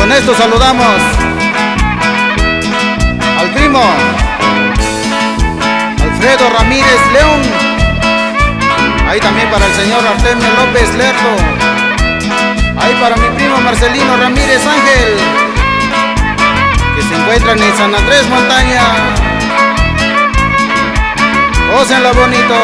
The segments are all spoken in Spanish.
Con esto saludamos al primo Alfredo Ramírez León. Ahí también para el señor Artemio López Lerdo. Ahí para mi primo Marcelino Ramírez Ángel, que se encuentran en San Andrés Montaña. Gócenla bonito.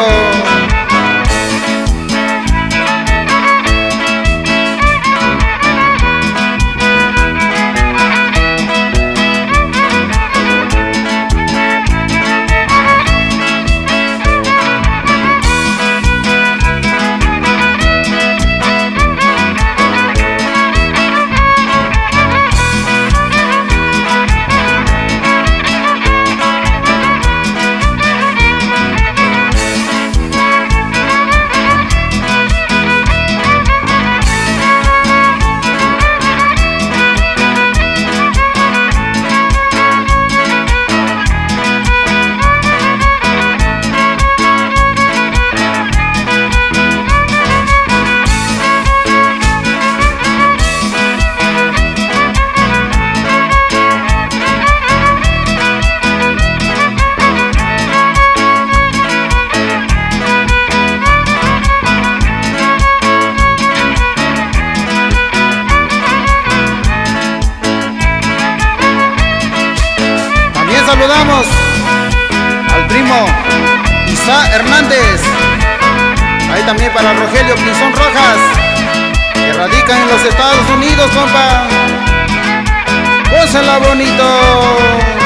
Saludamos al primo Isa Hernández. Ahí también para Rogelio Pinzón Rojas, que radican en los Estados Unidos, compa. Gócenla bonito.